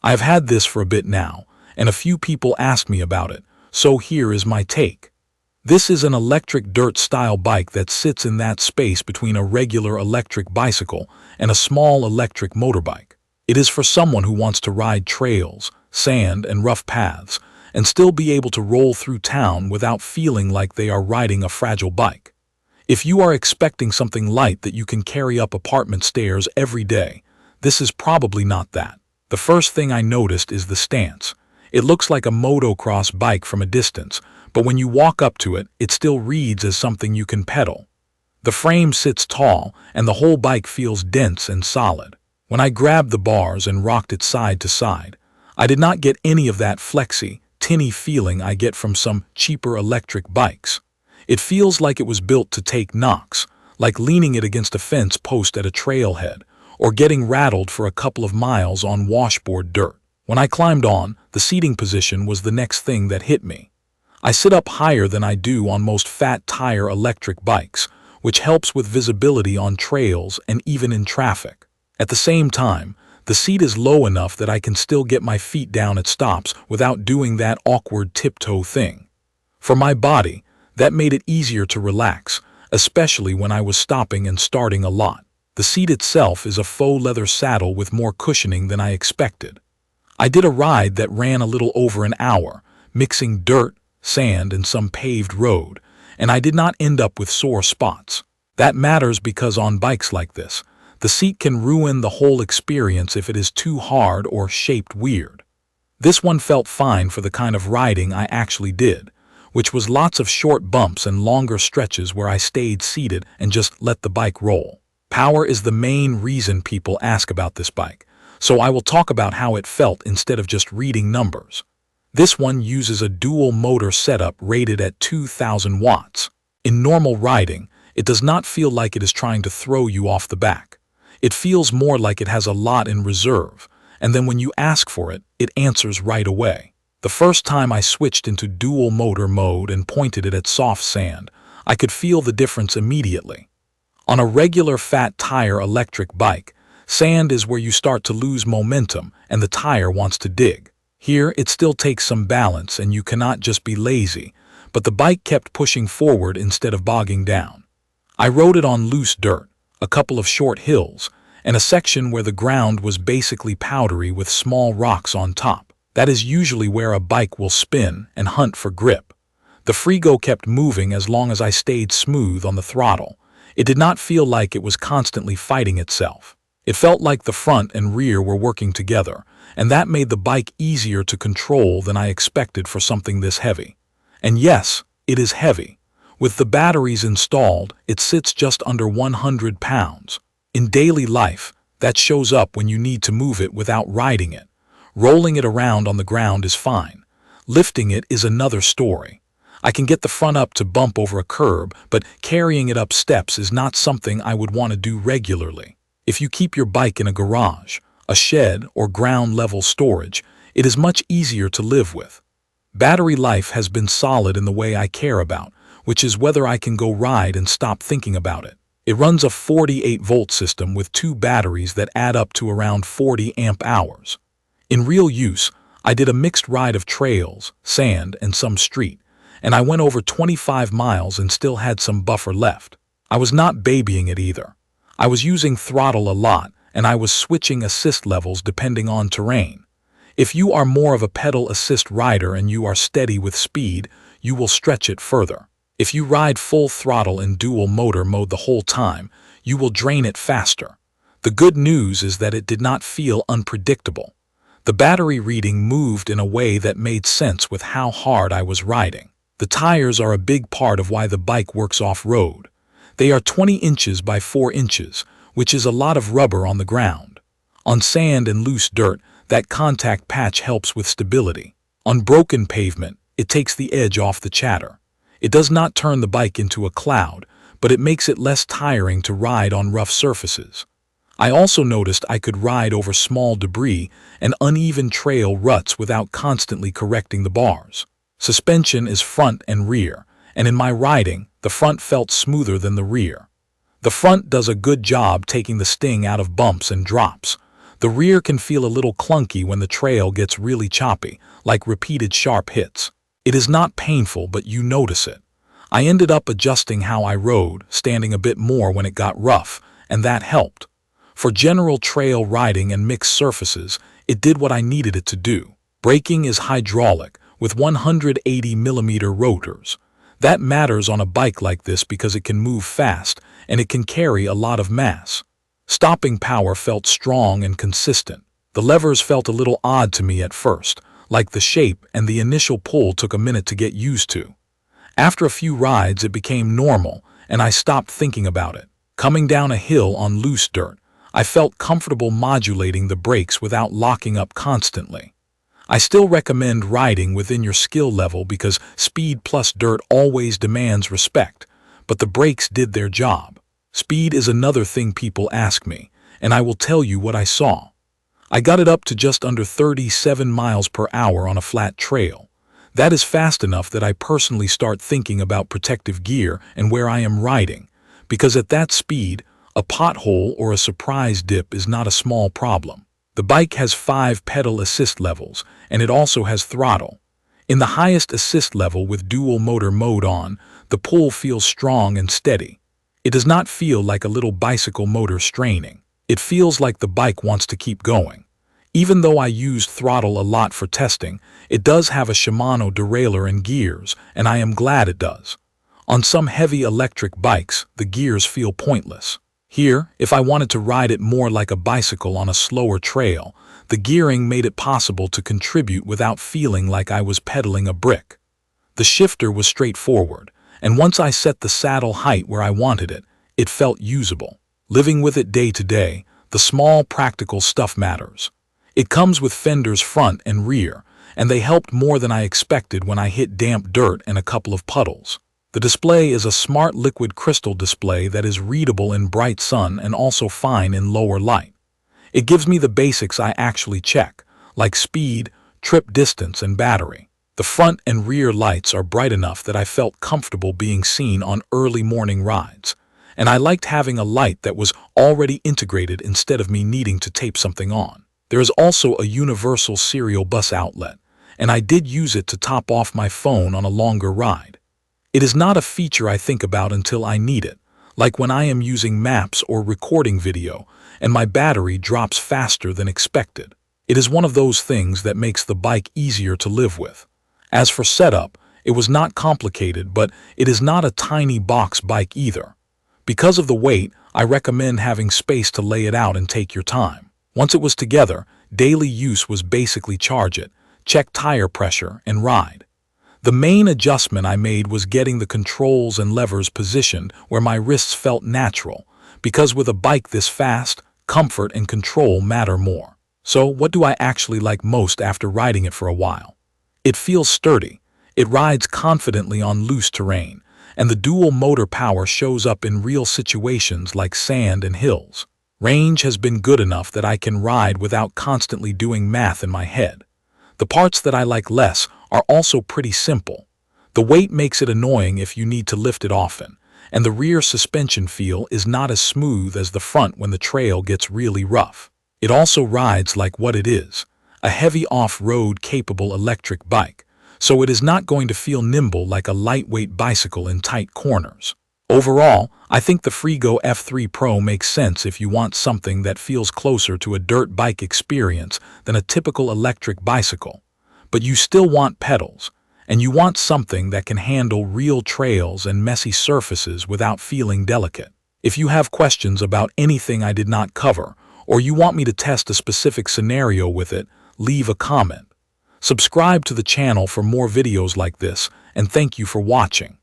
I've had this for a bit now, and a few people ask me about it, so here is my take. This is an electric dirt-style bike that sits in that space between a regular electric bicycle and a small electric motorbike. It is for someone who wants to ride trails, sand, and rough paths, and still be able to roll through town without feeling like they are riding a fragile bike. If you are expecting something light that you can carry up apartment stairs every day, this is probably not that. The first thing I noticed is the stance. It looks like a motocross bike from a distance, but when you walk up to it, it still reads as something you can pedal. The frame sits tall, and the whole bike feels dense and solid. When I grabbed the bars and rocked it side to side, I did not get any of that flexy, tinny feeling I get from some cheaper electric bikes. It feels like it was built to take knocks, like leaning it against a fence post at a trailhead, or getting rattled for a couple of miles on washboard dirt. When I climbed on, the seating position was the next thing that hit me. I sit up higher than I do on most fat-tire electric bikes, which helps with visibility on trails and even in traffic. At the same time, the seat is low enough that I can still get my feet down at stops without doing that awkward tiptoe thing. For my body, that made it easier to relax, especially when I was stopping and starting a lot. The seat itself is a faux leather saddle with more cushioning than I expected. I did a ride that ran a little over an hour, mixing dirt, sand, and some paved road, and I did not end up with sore spots. That matters because on bikes like this, the seat can ruin the whole experience if it is too hard or shaped weird. This one felt fine for the kind of riding I actually did, which was lots of short bumps and longer stretches where I stayed seated and just let the bike roll. Power is the main reason people ask about this bike, so I will talk about how it felt instead of just reading numbers. This one uses a dual motor setup rated at 2,000 watts. In normal riding, it does not feel like it is trying to throw you off the back. It feels more like it has a lot in reserve, and then when you ask for it, it answers right away. The first time I switched into dual motor mode and pointed it at soft sand, I could feel the difference immediately. On a regular fat tire electric bike, sand is where you start to lose momentum and the tire wants to dig. Here, it still takes some balance and you cannot just be lazy, but the bike kept pushing forward instead of bogging down. I rode it on loose dirt, a couple of short hills, and a section where the ground was basically powdery with small rocks on top. That is usually where a bike will spin and hunt for grip. The Freego kept moving as long as I stayed smooth on the throttle. It did not feel like it was constantly fighting itself. It felt like the front and rear were working together, and that made the bike easier to control than I expected for something this heavy. And yes, it is heavy. With the batteries installed, it sits just under 100 pounds. In daily life, that shows up when you need to move it without riding it. Rolling it around on the ground is fine. Lifting it is another story. I can get the front up to bump over a curb, but carrying it up steps is not something I would want to do regularly. If you keep your bike in a garage, a shed, or ground-level storage, it is much easier to live with. Battery life has been solid in the way I care about, which is whether I can go ride and stop thinking about it. It runs a 48-volt system with 2 batteries that add up to around 40 amp-hours. In real use, I did a mixed ride of trails, sand, and some street, and I went over 25 miles and still had some buffer left. I was not babying it either. I was using throttle a lot, and I was switching assist levels depending on terrain. If you are more of a pedal assist rider and you are steady with speed, you will stretch it further. If you ride full throttle in dual motor mode the whole time, you will drain it faster. The good news is that it did not feel unpredictable. The battery reading moved in a way that made sense with how hard I was riding. The tires are a big part of why the bike works off-road. They are 20 inches by 4 inches, which is a lot of rubber on the ground. On sand and loose dirt, that contact patch helps with stability. On broken pavement, it takes the edge off the chatter. It does not turn the bike into a cloud, but it makes it less tiring to ride on rough surfaces. I also noticed I could ride over small debris and uneven trail ruts without constantly correcting the bars. Suspension is front and rear, and in my riding, the front felt smoother than the rear. The front does a good job taking the sting out of bumps and drops. The rear can feel a little clunky when the trail gets really choppy, like repeated sharp hits. It is not painful, but you notice it. I ended up adjusting how I rode, standing a bit more when it got rough, and that helped. For general trail riding and mixed surfaces, it did what I needed it to do. Braking is hydraulic, with 180mm rotors. That matters on a bike like this because it can move fast, and it can carry a lot of mass. Stopping power felt strong and consistent. The levers felt a little odd to me at first, like the shape and the initial pull took a minute to get used to. After a few rides, it became normal, and I stopped thinking about it. Coming down a hill on loose dirt, I felt comfortable modulating the brakes without locking up constantly. I still recommend riding within your skill level because speed plus dirt always demands respect, but the brakes did their job. Speed is another thing people ask me, and I will tell you what I saw. I got it up to just under 37 miles per hour on a flat trail. That is fast enough that I personally start thinking about protective gear and where I am riding, because at that speed, a pothole or a surprise dip is not a small problem. The bike has 5 pedal assist levels, and it also has throttle. In the highest assist level with dual motor mode on, the pull feels strong and steady. It does not feel like a little bicycle motor straining. It feels like the bike wants to keep going. Even though I used throttle a lot for testing, it does have a Shimano derailleur and gears, and I am glad it does. On some heavy electric bikes, the gears feel pointless. Here, if I wanted to ride it more like a bicycle on a slower trail, the gearing made it possible to contribute without feeling like I was pedaling a brick. The shifter was straightforward, and once I set the saddle height where I wanted it, it felt usable. Living with it day to day, the small practical stuff matters. It comes with fenders front and rear, and they helped more than I expected when I hit damp dirt and a couple of puddles. The display is a smart liquid crystal display that is readable in bright sun and also fine in lower light. It gives me the basics I actually check, like speed, trip distance, and battery. The front and rear lights are bright enough that I felt comfortable being seen on early morning rides, and I liked having a light that was already integrated instead of me needing to tape something on. There is also a universal serial bus outlet, and I did use it to top off my phone on a longer ride. It is not a feature I think about until I need it, like when I am using maps or recording video, and my battery drops faster than expected. It is one of those things that makes the bike easier to live with. As for setup, it was not complicated, but it is not a tiny box bike either. Because of the weight, I recommend having space to lay it out and take your time. Once it was together, daily use was basically charge it, check tire pressure, and ride. The main adjustment I made was getting the controls and levers positioned where my wrists felt natural, because with a bike this fast, comfort and control matter more. So what do I actually like most after riding it for a while? It feels sturdy, it rides confidently on loose terrain, and the dual motor power shows up in real situations like sand and hills. Range has been good enough that I can ride without constantly doing math in my head. The parts that I like less are also pretty simple. The weight makes it annoying if you need to lift it often, and the rear suspension feel is not as smooth as the front when the trail gets really rough. It also rides like what it is, a heavy off-road capable electric bike, so it is not going to feel nimble like a lightweight bicycle in tight corners. Overall, I think the Freego F3 Pro makes sense if you want something that feels closer to a dirt bike experience than a typical electric bicycle. But you still want pedals, and you want something that can handle real trails and messy surfaces without feeling delicate. If you have questions about anything I did not cover, or you want me to test a specific scenario with it, leave a comment. Subscribe to the channel for more videos like this, and thank you for watching.